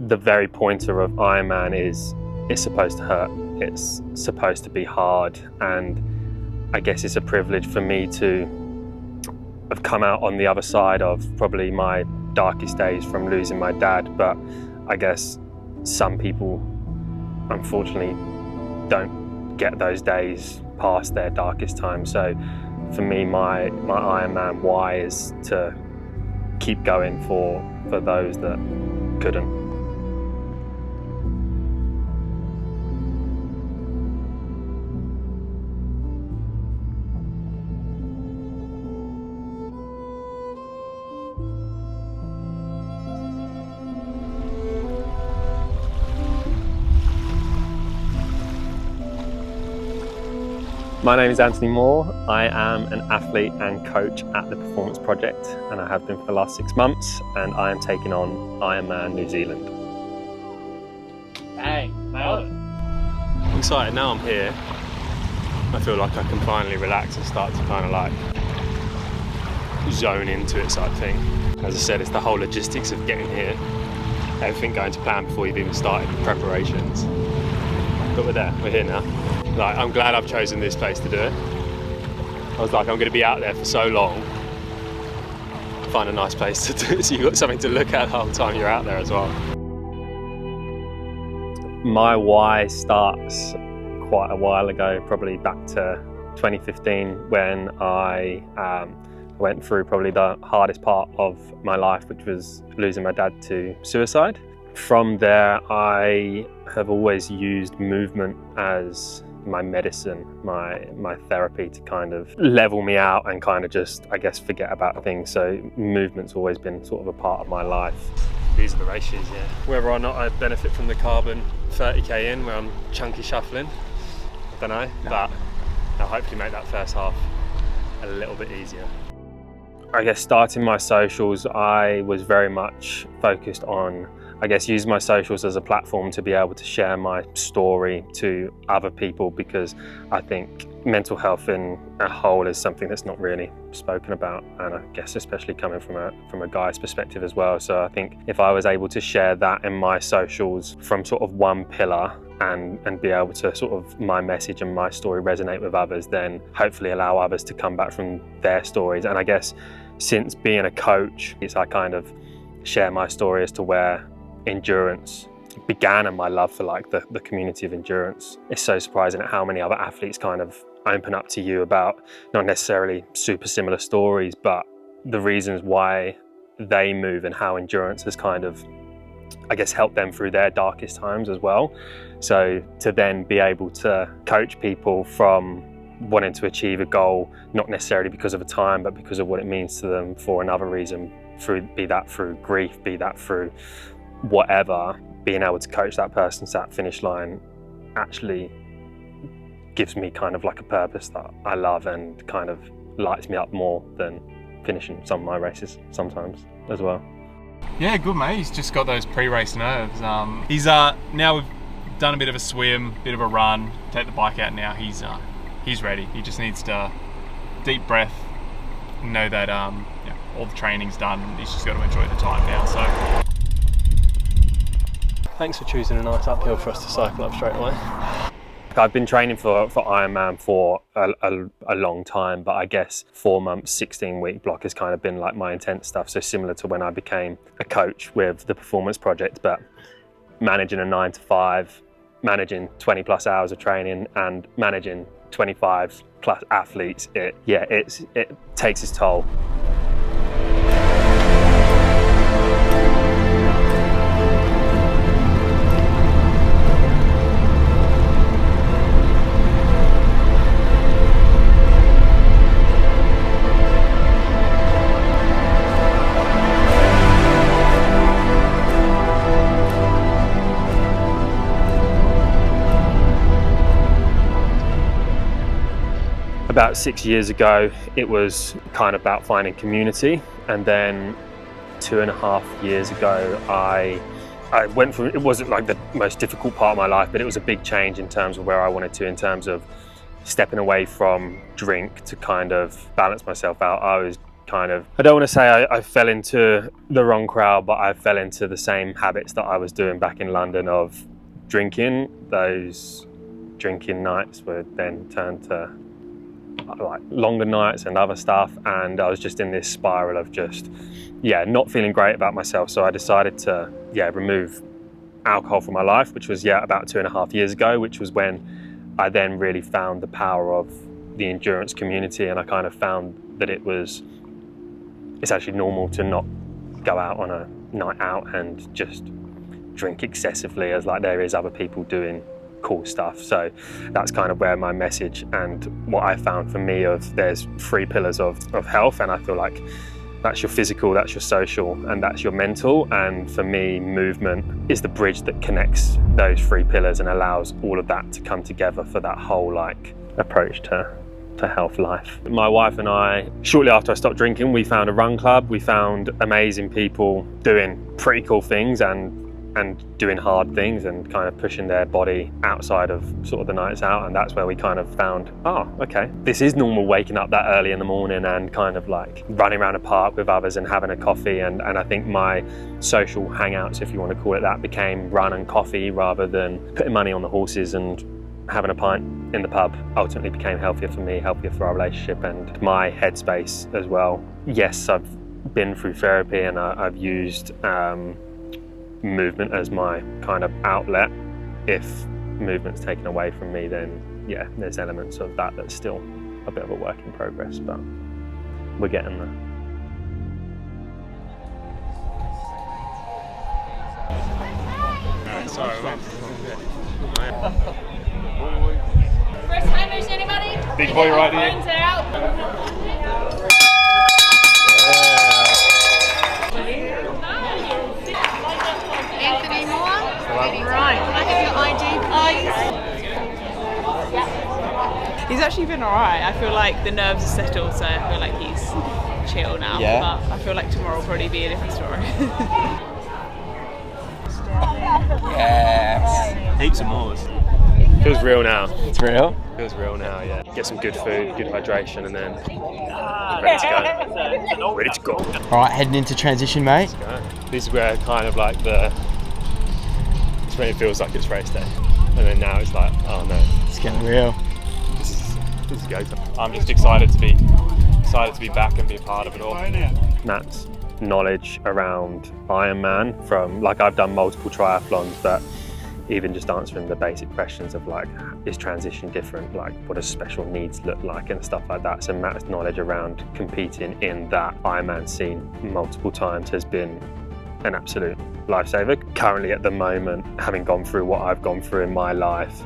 the very pointer of Ironman is it's supposed to hurt. It's supposed to be hard, and I guess it's a privilege for me to have come out on the other side of probably my darkest days from losing my dad. But I guess some people unfortunately don't get those days past their darkest time. So for me, my Ironman why is to keep going for those that couldn't. My name is Anthony Moore. I am an athlete and coach at the Performance Project, and I have been for the last 6 months, and I am taking on Ironman New Zealand. Hey, nailed it. I'm excited now I'm here. I feel like I can finally relax and start to kind of like zone into it sort of thing. As I said, it's the whole logistics of getting here. Everything going to plan before you've even started the preparations. But we're there, we're here now. Like, I'm glad I've chosen this place to do it. I was like, I'm going to be out there for so long. Find a nice place to do it so you've got something to look at the whole time you're out there as well. My why starts quite a while ago, probably back to 2015 when I went through probably the hardest part of my life, which was losing my dad to suicide. From there, I have always used movement as my medicine, my therapy to kind of level me out and kind of just, I guess, forget about things. So movement's always been sort of a part of my life. These are the races, yeah. Whether or not I benefit from the carbon 30k in where I'm chunky shuffling, I don't know, but I'll hopefully make that first half a little bit easier. I guess starting my socials, I was very much focused on, I guess, use my socials as a platform to be able to share my story to other people, because I think mental health in a whole is something that's not really spoken about, and I guess especially coming from a guy's perspective as well. So I think if I was able to share that in my socials from sort of one pillar and be able to sort of my message and my story resonate with others, then hopefully allow others to come back from their stories. And I guess since being a coach, I kind of share my story as to where endurance began and my love for like the community of endurance. It's so surprising at how many other athletes kind of open up to you about not necessarily super similar stories, but the reasons why they move and how endurance has kind of, I guess, helped them through their darkest times as well. So to then be able to coach people from wanting to achieve a goal, not necessarily because of a time, but because of what it means to them for another reason, be that through grief, be that through whatever, being able to coach that person to that finish line actually gives me kind of like a purpose that I love and kind of lights me up more than finishing some of my races sometimes as well. Yeah, good mate. He's just got those pre-race nerves. He's now we've done a bit of a swim, bit of a run, take the bike out now. He's ready. He just needs to deep breath, know that all the training's done. He's just got to enjoy the time now. So. Thanks for choosing a nice uphill for us to cycle up straight away. I've been training for Ironman for a long time, but I guess 4 months, 16-week block has kind of been like my intense stuff. So similar to when I became a coach with the Performance Project, but managing a 9 to 5, managing 20 plus hours of training and managing 25 plus athletes, it takes its toll. About 6 years ago, it was kind of about finding community, and then 2.5 years ago, I went from, it wasn't like the most difficult part of my life, but it was a big change in terms of where I wanted to, in terms of stepping away from drink to kind of balance myself out. I was I don't want to say I fell into the wrong crowd, but I fell into the same habits that I was doing back in London of drinking. Those drinking nights would then turn to like longer nights and other stuff, and I was just in this spiral of just not feeling great about myself. So I decided to remove alcohol from my life, which was about 2.5 years ago, which was when I then really found the power of the endurance community, and I kind of found that it's actually normal to not go out on a night out and just drink excessively, as like there is other people doing cool stuff. So that's kind of where my message and what I found for me of there's 3 pillars of health, and I feel like that's your physical, that's your social, and that's your mental. And for me, movement is the bridge that connects those 3 pillars and allows all of that to come together for that whole like approach to health life. My wife and I, shortly after I stopped drinking, we found a run club. We found amazing people doing pretty cool things and doing hard things and kind of pushing their body outside of sort of the nights out. And that's where we kind of found, okay, this is normal, waking up that early in the morning and kind of like running around a park with others and having a coffee. And I think my social hangouts, if you want to call it that, became run and coffee rather than putting money on the horses and having a pint in the pub. Ultimately became healthier for me, healthier for our relationship and my headspace as well. Yes, I've been through therapy and I've used movement as my kind of outlet. If movement's taken away from me, then there's elements of that that's still a bit of a work in progress, but we're getting there. First timers, anybody? Big boy right here. Phones out. Anthony Moore. Right. Can I have your ID, please? He's actually been alright. I feel like the nerves are settled, so I feel like he's chill now. Yeah. But I feel like tomorrow will probably be a different story. Yes. Heaps of more. Feels real now. It's real. Feels real now, yeah. Get some good food, good hydration, and then ready to go. Ready to go. All right, heading into transition, mate. Let's go. This is where kind of like it's when it feels like it's race day. And then now it's like, oh no. It's getting real. This is go time. I'm just excited to be back and be a part of it all. Matt's knowledge around Ironman from, like, I've done multiple triathlons, but even just answering the basic questions of like, is transition different? Like, what does special needs look like and stuff like that? So Matt's knowledge around competing in that Ironman scene multiple times has been an absolute lifesaver. Currently at the moment, having gone through what I've gone through in my life,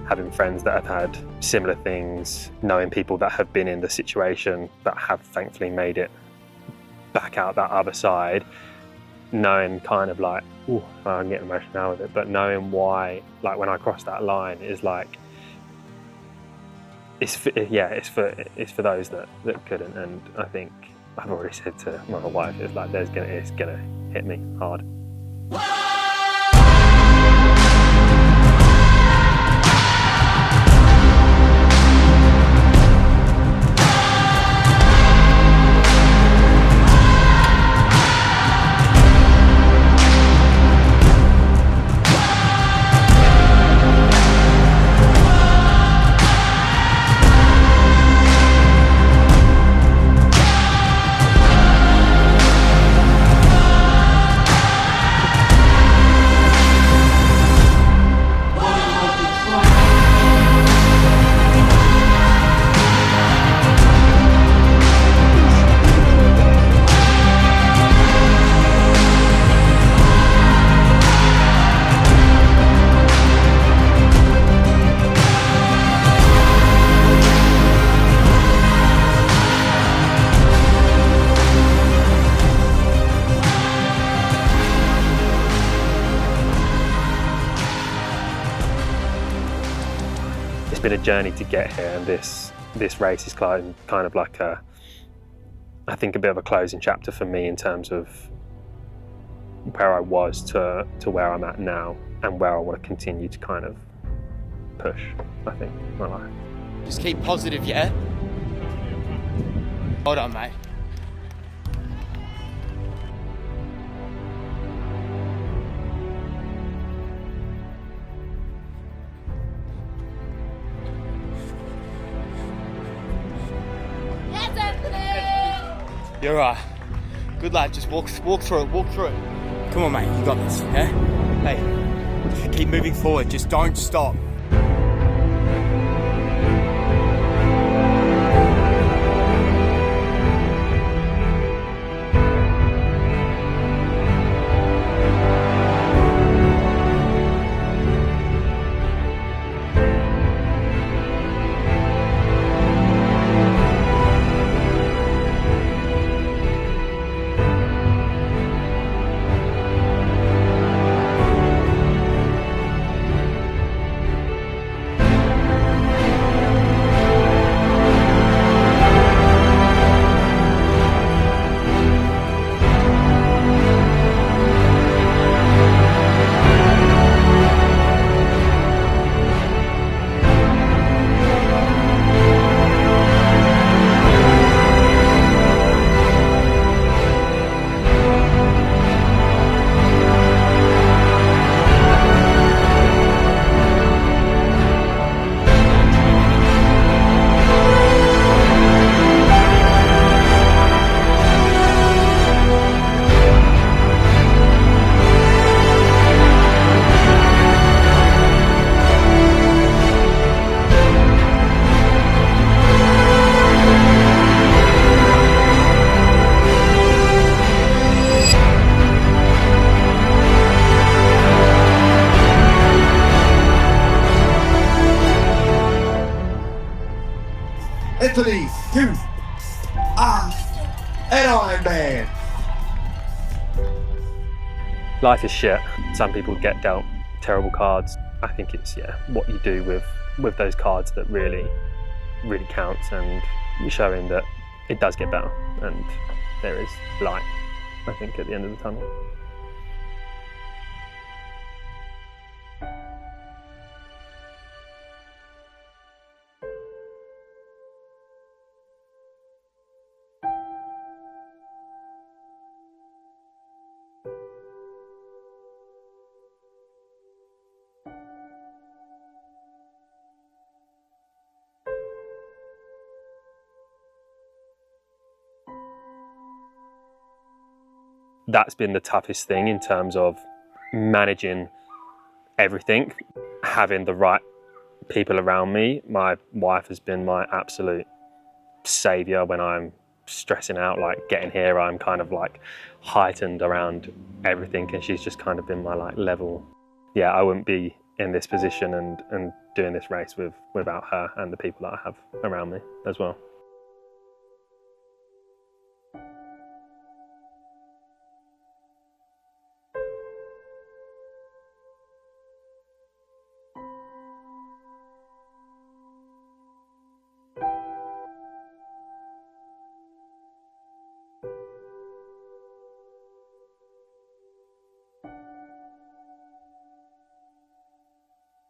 having friends that have had similar things, knowing people that have been in the situation that have thankfully made it back out that other side, knowing kind of like, I'm getting emotional now with it, but knowing why, like when I crossed that line, is like, it's for those that couldn't. And I think I've already said to my wife, it's like it's gonna hit me hard. Been a journey to get here, and this race is kind of like I think a bit of a closing chapter for me in terms of where I was to where I'm at now and where I want to continue to kind of push, I think, my life. Just keep positive, yeah? Hold on, mate. You're good lad. Just walk through it. Walk through it. Come on, mate. You got this. Yeah. Hey, just keep moving forward. Just don't stop. Anthony, you are an Ironman. Life is shit. Some people get dealt terrible cards. I think it's what you do with those cards that really counts, and showing that it does get better and there is light, I think, at the end of the tunnel. That's been the toughest thing in terms of managing everything, having the right people around me. My wife has been my absolute saviour when I'm stressing out, like getting here, I'm kind of like heightened around everything, and she's just kind of been my like level. Yeah, I wouldn't be in this position and doing this race without her and the people that I have around me as well.